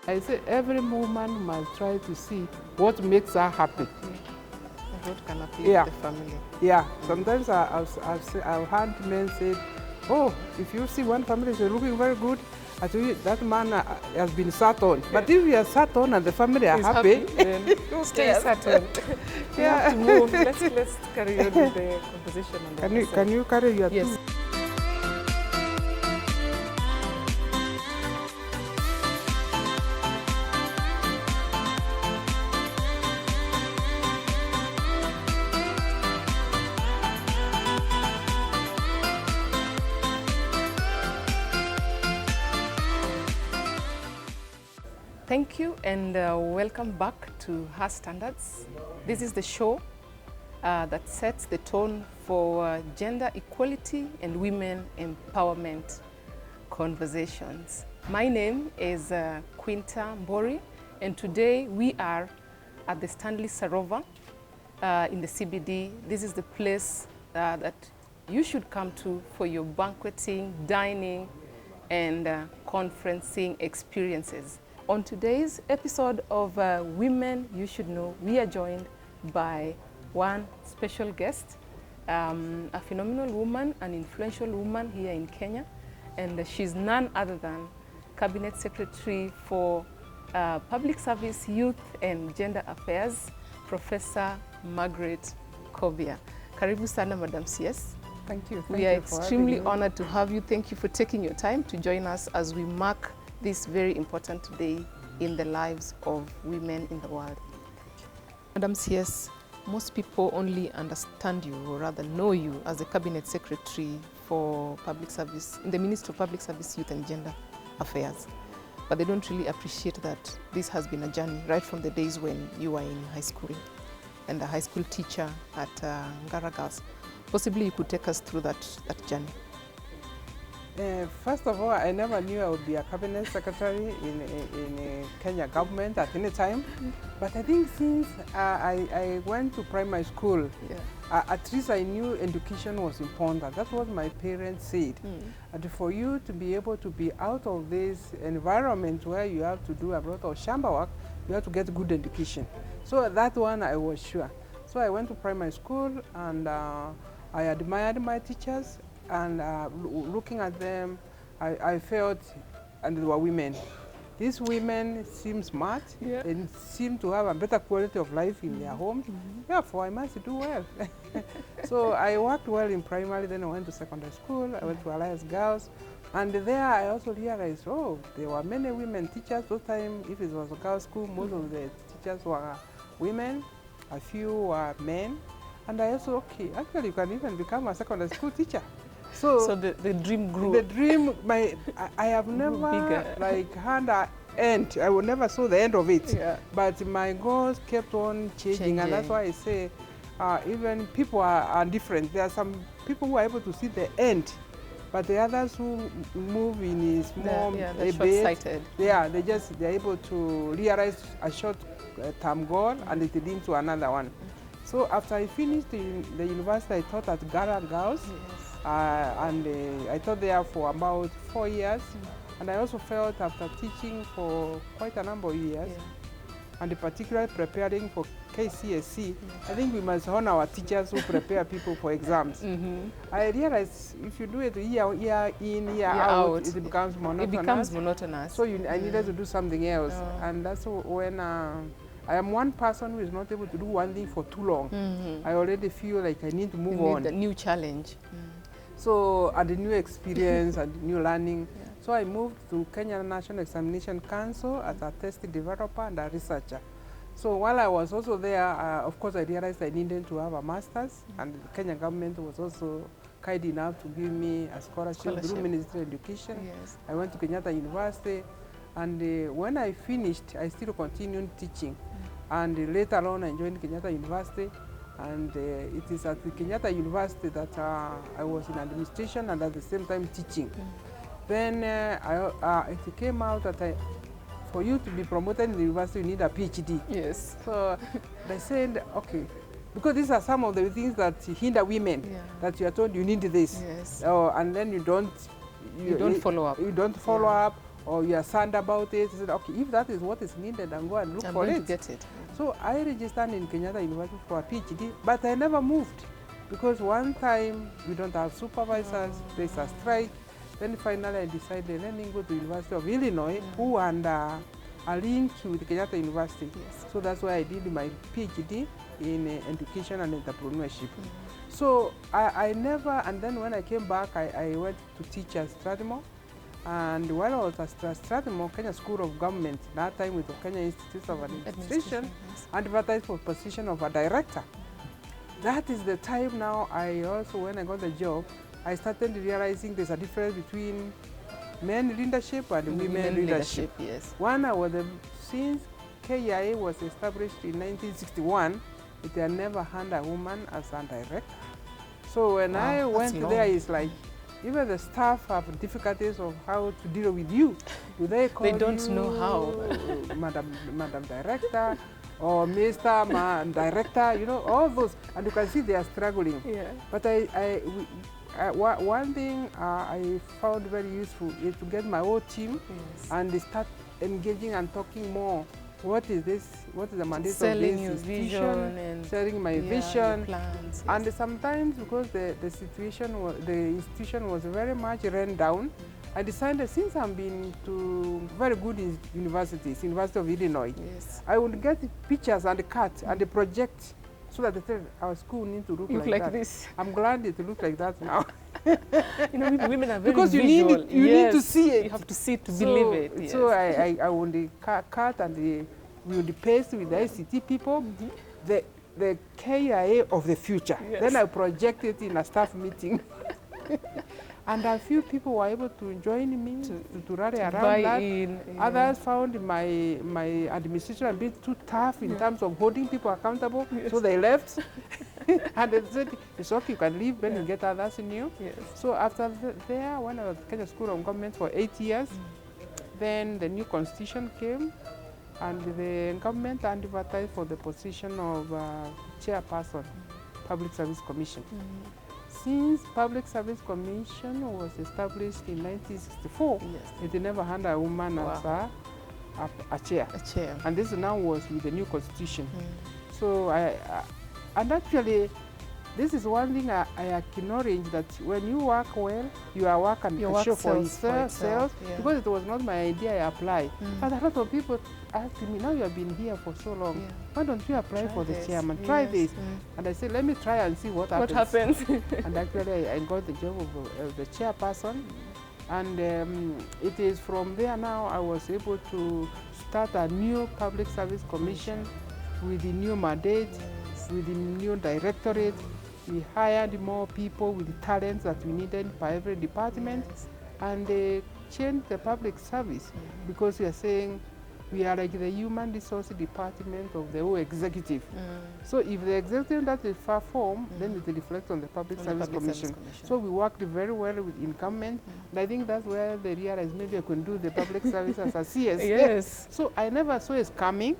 I say every woman must try to see what makes her happy. And what can uplift Yeah. the family. Yeah, sometimes I've heard men say, oh, if you see one family is looking very good, I tell you, that man has been sat on. But if you are sat on and the family are He's happy, then stay Yes. certain. We Yeah. have to move. Let's carry on with the conversation on the other can you carry your Yes. two? Thank you and welcome back to Her Standards. This is the show that sets the tone for gender equality and women empowerment conversations. My name is Quinta Mbori, and today we are at the Stanley Sarova in the CBD. This is the place that you should come to for your banqueting, dining, and conferencing experiences. On today's episode of Women You Should Know, we are joined by one special guest, a phenomenal woman, an influential woman here in Kenya, and she's none other than Cabinet Secretary for Public Service, Youth and Gender Affairs, Professor Margaret Kobia. Karibu sana, Madam CS. Thank you. We are extremely honored to have you. Thank you for taking your time to join us as we mark this very important day in the lives of women in the world. Madam CS, most people only understand you, or rather know you, as the Cabinet Secretary for Public Service, in the Ministry of Public Service, Youth and Gender Affairs. But they don't really appreciate that this has been a journey right from the days when you were in high school and a high school teacher at Ngara Girls. Possibly you could take us through that journey. First of all, I never knew I would be a cabinet secretary in Kenya government at any time. But I think since I went to primary school, at least I knew education was important. That's what my parents said. And for you to be able to be out of this environment where you have to do a lot of shamba work, you have to get good education. So that one I was sure. So I went to primary school and I admired my teachers. And looking at them, I felt, and they were women. These women seem smart and seem to have a better quality of life in their homes. Therefore, I must do well. So I worked well in primary, then I went to secondary school, I went to Alliance Girls. And there I also realized, oh, there were many women teachers. Those time, if it was a girls' school, most of the teachers were women, a few were men. And I also, okay, actually you can even become a secondary school teacher. So the dream grew. The dream, I have never like had an end. I will never saw the end of it. But my goals kept on changing. And that's why I say even people are different. There are some people who are able to see the end, but the others who move in is more short-sighted. Yeah, they're able to realize a short-term goal and it leads to another one. So after I finished in the university, I taught at Ngara Girls. And I taught there for about 4 years. And I also felt after teaching for quite a number of years, and particularly preparing for KCSE, I think we must honor our teachers who prepare people for exams. I realized if you do it year in, year out, it becomes monotonous. So I needed to do something else. And that's when I am one person who is not able to do one thing for too long. I already feel like I need to move on. A new challenge. So, and a new experience and new learning. So I moved to Kenya National Examination Council as a test developer and a researcher. So while I was also there, of course I realized I needed to have a master's, and the Kenya government was also kind enough to give me a scholarship through Ministry of Education. I went to Kenyatta University, and when I finished, I still continued teaching. And later on I joined Kenyatta University. And it is at the Kenyatta University that I was in administration and at the same time teaching. Then it came out that for you to be promoted in the university, you need a PhD. So they said, okay, because these are some of the things that hinder women, that you are told you need this. And then you don't follow up. You don't follow up, or you are sad about it. I said, okay, if that is what is needed, then go and look for it. To get it. So I registered in Kenyatta University for a PhD, but I never moved because one time we don't have supervisors, there's a strike. Then finally I decided, let me go to University of Illinois, who under a link with Kenyatta University. Yes. So that's why I did my PhD in education and entrepreneurship. So I never, and then when I came back, I went to teach at Strathmore. And while I was at Strathmore, Kenya School of Government, that time with the Kenya Institute of Administration, advertised for position of a director. That is the time now I also, when I got the job, I started realizing there's a difference between men leadership and women leadership. Yes. One, since KIA was established in 1961, it had never had a woman as a director. So when I went there, it's like, even the staff have difficulties of how to deal with you. Do they call you? They don't know how. Madam Director or Mr. Director, you know, all those. And you can see they are struggling. Yeah. But one thing I found very useful is to get my whole team and start engaging and talking more. What is this? What is the mandate of this institution? Selling my vision. Plans, and sometimes because the institution was very much run down, I decided since I've been to very good universities, University of Illinois, I would get pictures and cut and project so that our school needs to look like that. This. I'm glad it looks like that now. You know, women are very because you visual. You need to see it. You have to see it to believe it. Yes. So I would cut and we would paste with the ICT people the KIA of the future. Yes. Then I project it in a staff meeting. And a few people were able to join me to rally around that. Others found my administration a bit too tough in terms of holding people accountable, so they left. And they said, it's okay, you can leave when you get others new. Yes. So after there, when I was at Kenya School of Government for 8 years, then the new constitution came, and the government advertised for the position of chairperson, Public Service Commission. Since Public Service Commission was established in 1964, it never had a woman as a chair. And this now was with the new constitution. So and actually, this is one thing I acknowledge, that when you work well, your work can show for itself. Because it was not my idea, I applied. But a lot of people asked me, now you have been here for so long, why don't you apply for the chairman? Try this. And I said, let me try and see what happens. And actually, I got the job of the chairperson. And it is from there now I was able to start a new Public Service Commission with the new mandate, with the new directorate. We hired more people with the talents that we needed for every department, and they changed the public service because we are saying we are like the human resource department of the whole executive. So if the executive doesn't perform, then it reflects on the Public Service Commission. So we worked very well with incumbent, and I think that's where they realized maybe I could do the public service as a CS. So I never saw it coming,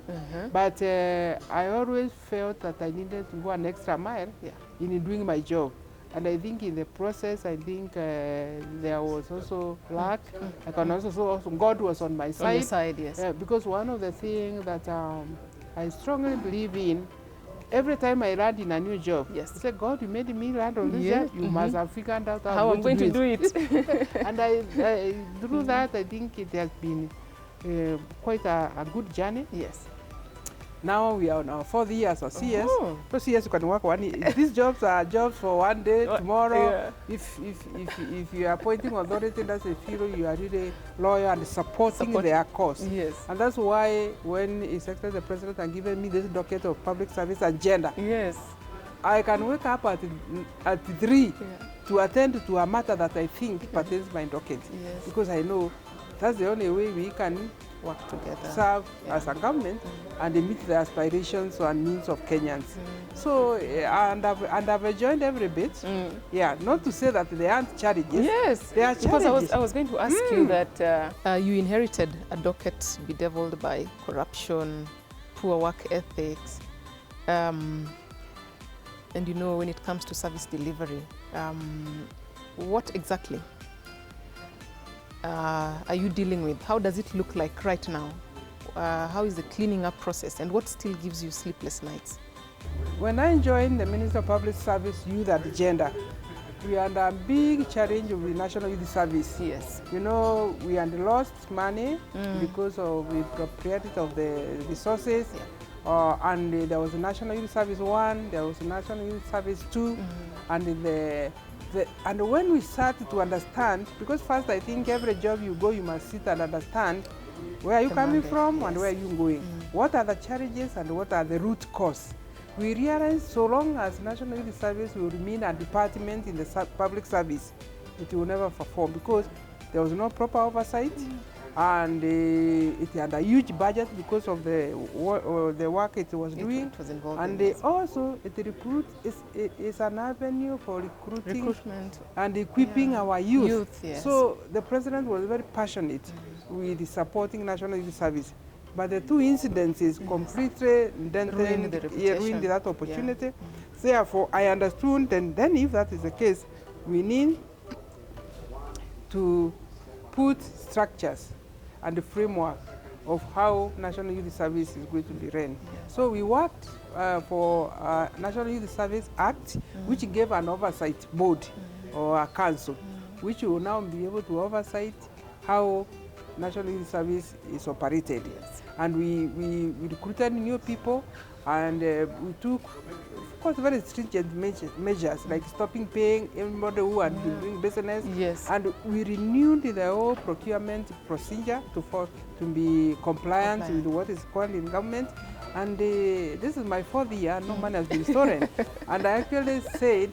but I always felt that I needed to go an extra mile in doing my job. And I think in the process, I think there was also luck. I can also God was on my side. On your side, yes. Because one of the things that I strongly believe in, every time I land in a new job, I say, God, you made me land on this job, you must have figured out how I'm going to do it. And through that, I think it has been quite a good journey. Yes. Now we are on our 4th year as a CS. So CS you can work one year. These jobs are jobs for one day, tomorrow. If you are appointing authority, that's a feel you are really loyal and supporting their cause. And that's why when His Excellency the President has given me this docket of public service agenda, I can wake up at 3 to attend to a matter that I think pertains my docket. Because I know that's the only way we can work together, serve as a government, and meet the aspirations and needs of Kenyans. So, and I've enjoyed every bit. Not to say that there aren't challenges. There are challenges. Because I was going to ask you that you inherited a docket bedeviled by corruption, poor work ethics, and you know, when it comes to service delivery, what exactly are you dealing with? How does it look like right now? How is the cleaning up process, and what still gives you sleepless nights? When I joined the Ministry of Public Service, Youth and Gender, we had a big challenge of the National Youth Service. Yes. You know, we had lost money because of the propriety of the resources. Yeah. And there was a National Youth Service 1, there was a National Youth Service 2, and and when we started to understand, because first I think every job you go, you must sit and understand where are you coming from and where are you going. What are the challenges and what are the root cause? We realized so long as National Youth Service will remain a department in the public service, it will never perform because there was no proper oversight, and it had a huge budget because of the work it was doing. It was involved and in also it is an avenue for recruitment and equipping our youth. Yes. So the president was very passionate with supporting National Youth Service. But the two incidences completely ruined that opportunity. Yeah. Therefore, I understood, and then if that is the case, we need to put structures and the framework of how National Youth Service is going to be run. So we worked for National Youth Service Act, which gave an oversight board or a council, which will now be able to oversight how National Youth Service is operated. Yes. And we recruited new people, and we took, of course, very stringent measures like stopping paying everybody who had been doing business. Yes. And we renewed the whole procurement procedure to be compliant with what is called in government. And this is my 4th year, no money has been stolen. And I actually said,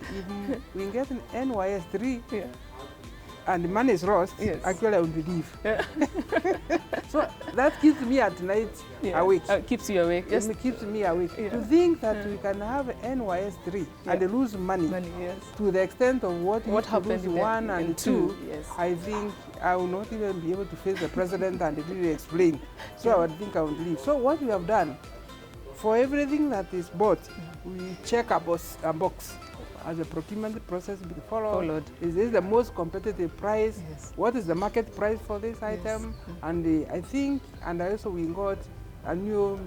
if we get an NYS 3, and the money is lost, actually I would leave. Yeah. So that keeps me at night awake. Keeps you awake. Yes. It keeps me awake. Yeah. To think that we can have NYS 3 and lose money to the extent of what happened in 1 and 2, I think I will not even be able to face the president and really explain. So I would think I would leave. So what we have done, for everything that is bought, we check a box. As the procurement process be followed. Is this the most competitive price? Yes. What is the market price for this item? And I think, and also we got a new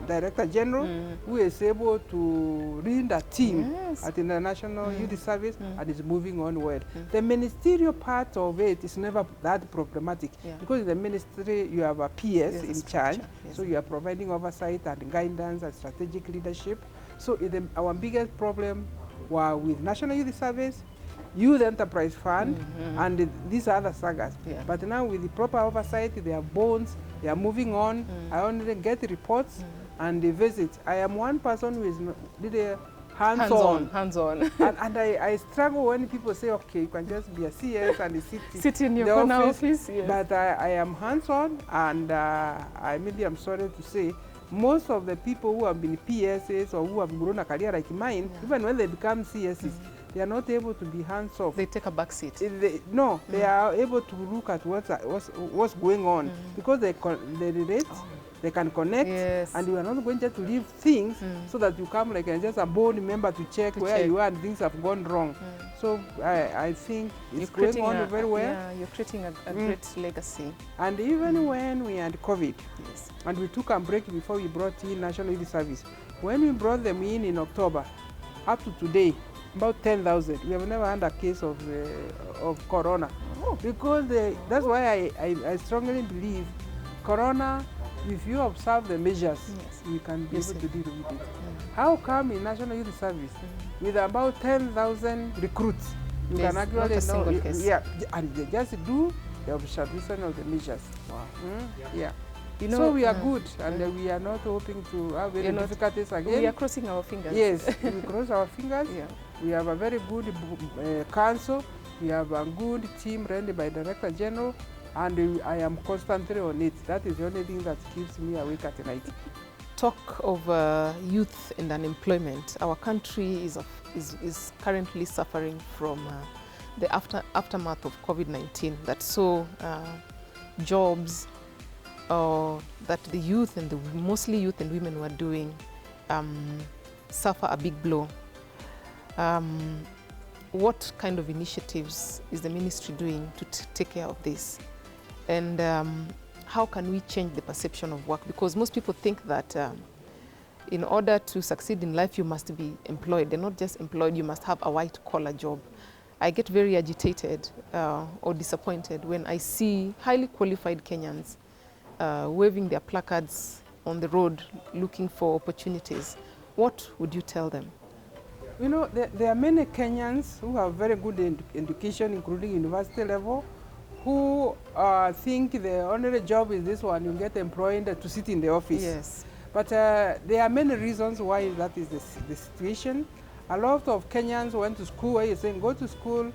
Director General who is able to lead a team at the National Youth Service and is moving on well. The ministerial part of it is never that problematic because in the ministry you have a PS in charge, so you are providing oversight and guidance and strategic leadership. So our biggest problem were with National Youth Service, Youth Enterprise Fund, and these other sagas. But now with the proper oversight, they have bonds, they are moving on. I only get the reports and the visits. I am one person who is really hands-on. And I struggle when people say, okay, you can just be a CS and sit in your corner office. Yes. But I am hands-on, and maybe I'm sorry to say, most of the people who have been PSs or who have grown a career like mine, even when they become CSs, they are not able to be hands-off. They take a back seat. They are able to look at what's going on because they relate, they can connect, and you are not going just to leave things so that you come like just a board member to check where you are and things have gone wrong. So I think it's going on very well. Yeah, you're creating a great legacy. And even when we had COVID, and we took a break before we brought in National Youth Service, when we brought them in October, up to today, about 10,000. We have never had a case of corona. Because that's why I strongly believe corona, if you observe the measures, you can be able to deal with it. How come in National Youth Service, with about 10,000 recruits, you can actually not a single case. And they just do the observation of the measures. Wow. So we are good, and we are not hoping to have any difficulties again. We are crossing our fingers. Yes, we cross our fingers. We have a very good council. We have a good team run by Director General, and I am constantly on it. That is the only thing that keeps me awake at night. Talk of youth and unemployment. Our country is currently suffering from the aftermath of COVID-19 that saw jobs that the youth and mostly youth and women were doing suffer a big blow. what kind of initiatives is the ministry doing to take care of this? And how can we change the perception of work? Because most people think that in order to succeed in life, you must be employed. And not just employed, you must have a white-collar job. I get very agitated or disappointed when I see highly qualified Kenyans waving their placards on the road looking for opportunities. What would you tell them? You know, there are many Kenyans who have very good education, including university level, who think the only job is this one, you get employed to sit in the office. Yes. But there are many reasons why that is the situation. A lot of Kenyans went to school where you're saying, go to school,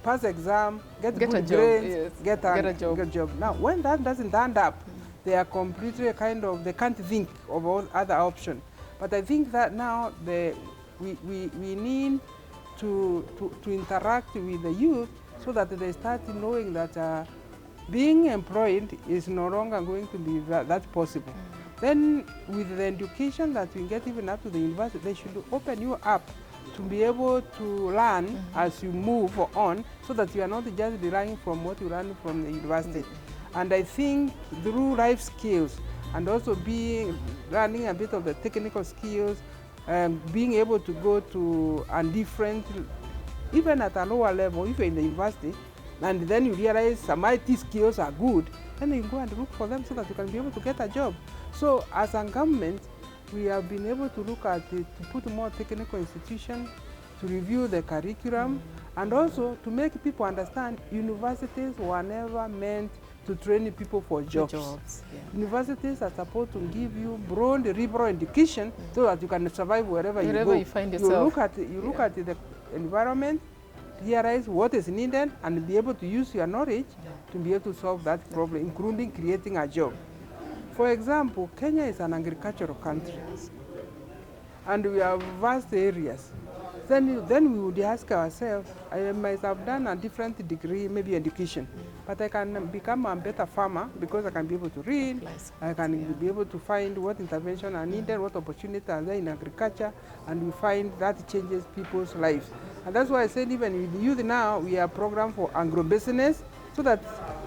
pass exam, get good grades, yes. get a job. Now, when that doesn't end up, they are completely they can't think of all other options. But I think that now we need to interact with the youth so that they start knowing that being employed is no longer going to be that possible. Then with the education that we get even up to the university, they should open you up to be able to learn as you move on, so that you are not just relying from what you learn from the university. And I think through life skills and also learning a bit of the technical skills, being able to go to a different, even at a lower level, if you're in the university, and then you realize some IT skills are good, then you go and look for them so that you can be able to get a job. So as a government, we have been able to look at it, to put more technical institutions, to review the curriculum, and also to make people understand universities were never meant to train people for jobs. Yeah. Universities are supposed to give you broad liberal education so that you can survive wherever you go. You find yourself. You look at the environment, realize what is needed, and be able to use your knowledge to be able to solve that problem, including creating a job. For example, Kenya is an agricultural country, and we have vast areas. Then we would ask ourselves, I might have done a different degree, maybe education, but I can become a better farmer because I can be able to read, I can be able to find what intervention are needed, what opportunities are there in agriculture, and we find that changes people's lives. And that's why I said even with youth now, we have a program for agro-business, so that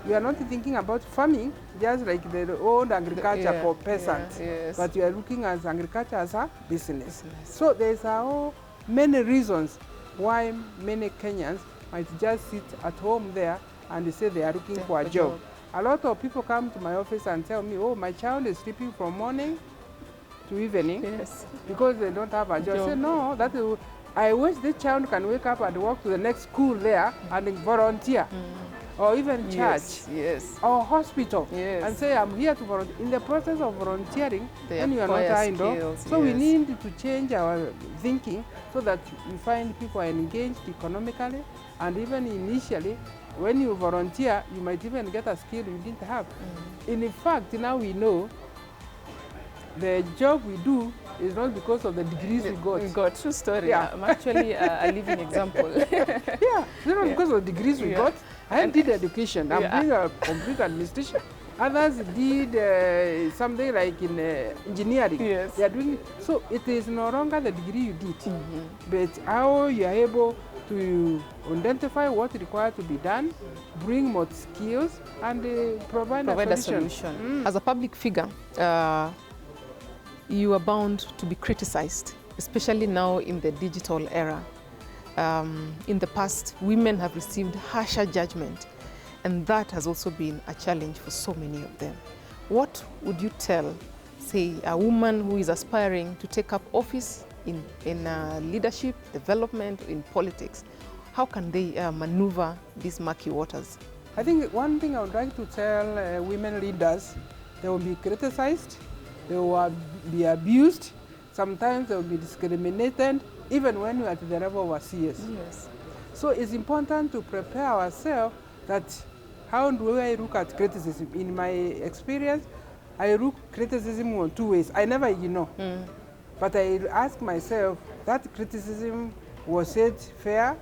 we are not thinking about farming just like the old agriculture for peasants, but we are looking at agriculture as a business. So there's many reasons why many Kenyans might just sit at home there and they say they are looking for a job. A lot of people come to my office and tell me, oh, my child is sleeping from morning to evening because they don't have a job. I say, no, I wish this child can wake up and walk to the next school there and volunteer. Or even church, or hospital, and say, I'm here to volunteer. In the process of volunteering, then you are not idle. So we need to change our thinking so that we find people are engaged economically, and even initially, when you volunteer, you might even get a skill you didn't have. In fact, now we know the job we do is not because of the degrees we got. True story. I'm actually a living example. It's not because of the degrees we got. I did education. I'm doing a complete administration. Others did something like in engineering. They are doing so. It is no longer the degree you did, but how you are able to identify what is required to be done, bring more skills, and provide a solution. As a public figure, you are bound to be criticized, especially now in the digital era. In the past, women have received harsher judgment, and that has also been a challenge for so many of them. What would you tell, say, a woman who is aspiring to take up office in leadership, development, in politics? How can they maneuver these murky waters? I think one thing I would like to tell women leaders, they will be criticized, they will be abused, sometimes they will be discriminated, even when we're at the level of our CS. So it's important to prepare ourselves that how do I look at criticism? In my experience, I look criticism on two ways. I never ignore, but I ask myself, that criticism, was it fair?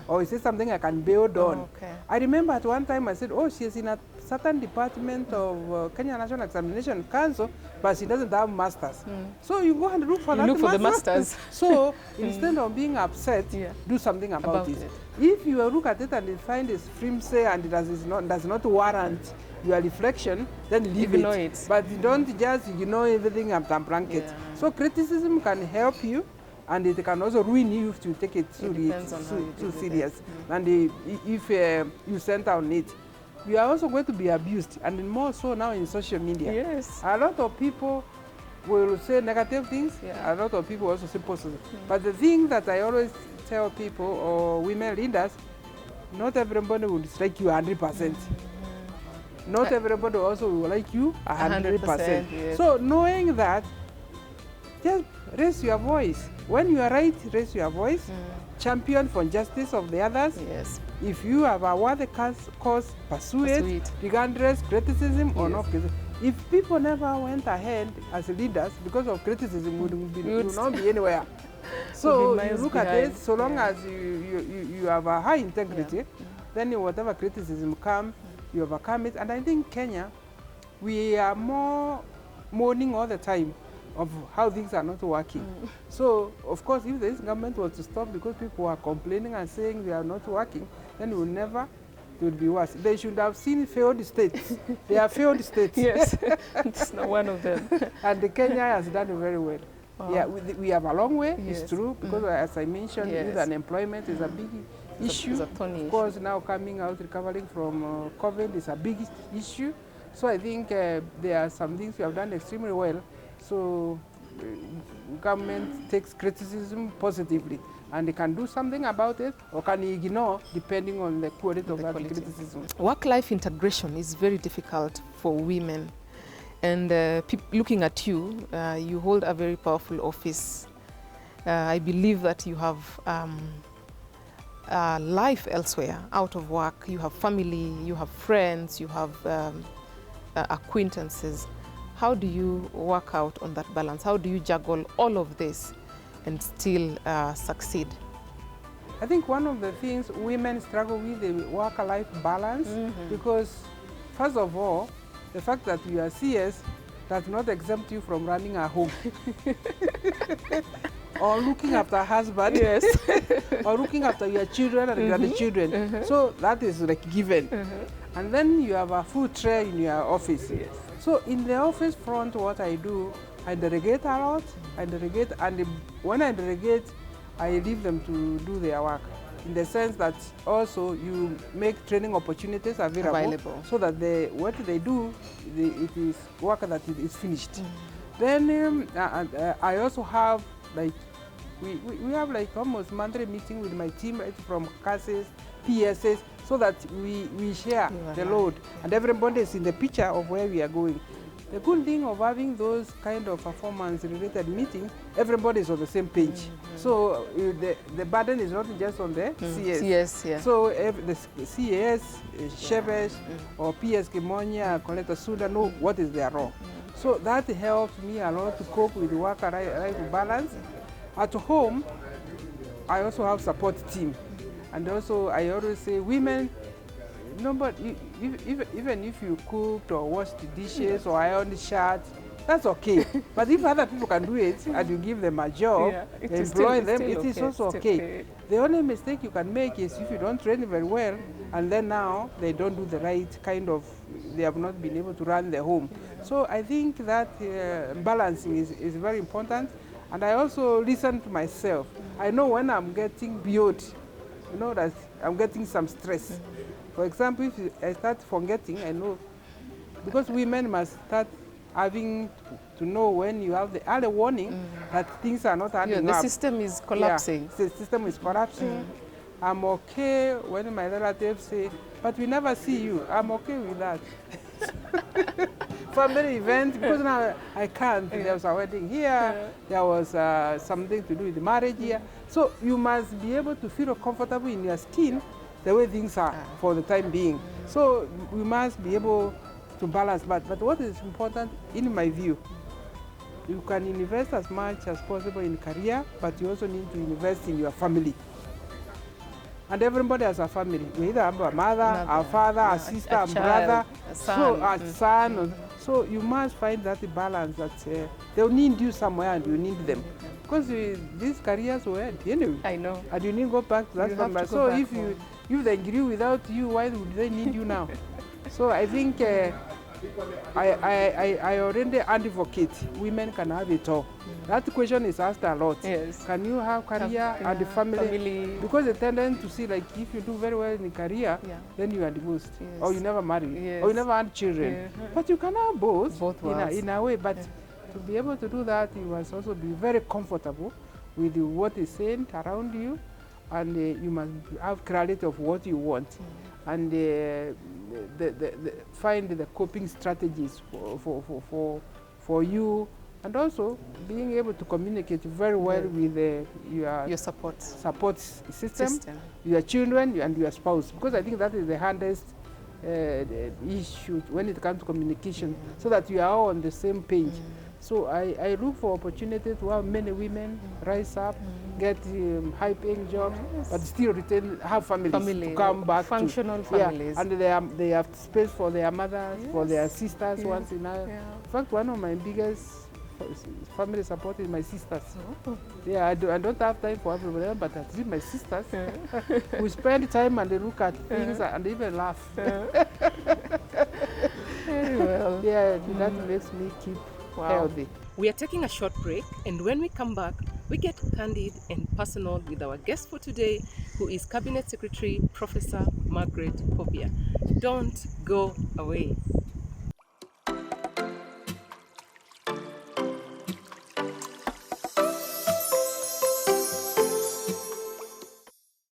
Or is it something I can build on? I remember at one time I said, oh, she is in a certain department of Kenya National Examination Council, but she doesn't have masters. So you go and look for the masters. So instead of being upset, do something about it. If you look at it and you find it's flimsy and it does not warrant your reflection, then leave it. But don't just ignore everything and blanket. Yeah. So criticism can help you, and it can also ruin you if you take it too serious. And if you center on it, you are also going to be abused, and more so now in social media. Yes. A lot of people will say negative things. A lot of people also say positive. But the thing that I always tell people, or women leaders, not everybody will like you 100%. Not everybody also will like you 100%. Yes. So knowing that, just raise your voice. When you are right, raise your voice. Champion for justice of the others. Yes. If you have a worthy cause, pursue it, regardless criticism or not criticism. If people never went ahead as leaders because of criticism, we would not be anywhere. So you look at it, so long as you have a high integrity, then whatever criticism comes, you overcome it. And I think Kenya, we are more mourning all the time of how things are not working. So, of course, if this government was to stop because people are complaining and saying they are not working, then it will be worse. They should have seen failed states. They are failed states. Yes, it's not one of them. And Kenya has done it very well. Wow. Yeah, we have a long way, it's true, because as I mentioned, youth unemployment is a big issue. It's a thorny of course, now coming out, recovering from COVID is a big issue. So I think there are some things we have done extremely well. So government takes criticism positively, and they can do something about it or can ignore depending on the quality of that criticism. Work-life integration is very difficult for women. And looking at you, you hold a very powerful office. I believe that you have life elsewhere, out of work. You have family, you have friends, you have acquaintances. How do you work out on that balance? How do you juggle all of this and still succeed? I think one of the things women struggle with is work-life balance, because first of all, the fact that you are CS does not exempt you from running a home or looking after a husband, or looking after your children and grandchildren. So that is like given. And then you have a food tray in your office. So in the office front, what I do, I delegate a lot. And when I delegate, I leave them to do their work. In the sense that also you make training opportunities available. So that what they do, it is work that is finished. Then I also have like, we have like almost monthly meeting with my team, right, from CASES, PSS, so that we share the load and everybody is in the picture of where we are going. The good thing of having those kind of performance-related meetings, everybody is on the same page. So the burden is not just on the CS. So if the CS, Shebesh, or PS Kimonya, Coletta Suda know what is their role. So that helps me a lot to cope with work-life balance. At home, I also have support team. And also, I always say, women, no, but even if you cooked or washed the dishes or ironed the shirt, that's okay. But if other people can do it and you give them a job, employ them, it is also okay. The only mistake you can make is if you don't train very well, and then now they don't do the right kind of, they have not been able to run their home. So I think that balancing is very important. And I also listen to myself. I know when I'm getting beyond, you know, that I'm getting some stress. For example, if I start forgetting, I know, because women must start having to know when you have the early warning that things are not adding the up. The system is collapsing. The system is collapsing. I'm okay when my relatives say, but we never see you. I'm okay with that. Family event, because now I can't. There was a wedding here, there was something to do with the marriage here. So you must be able to feel comfortable in your skin the way things are for the time being. So we must be able to balance. But what is important, in my view, you can invest as much as possible in career, but you also need to invest in your family. And everybody has a family. We either have a mother, a father, a sister, a brother, a son. a son. So you must find that balance that they'll need you somewhere and you need them. Because these careers will end anyway. I know. And you need to go back to that family. So if they grew without you, why would they need you now? So I think I already advocate women can have it all. That question is asked a lot. Yes. Can you have career and family? Because they tend to see like if you do very well in career, then you are divorced, or you never marry, or you never had children. But you can have both in a way. But to be able to do that, you must also be very comfortable with what is said around you, and you must have clarity of what you want, and find the coping strategies for you, and also being able to communicate very well with your support system, your children and your spouse, because I think that is the hardest issue when it comes to communication, so that you are all on the same page. So I look for opportunity to have many women rise up, get high-paying jobs, but still have families to come back functional families. And they have space for their mothers, for their sisters once in a while. In fact, one of my biggest family support is my sisters. I don't have time for everybody, but at least my sisters, we spend time and they look at things and even laugh. Very well. That makes me keep healthy. We are taking a short break, and when we come back, we get candid and personal with our guest for today, who is Cabinet Secretary Professor Margaret Kobia. Don't go away.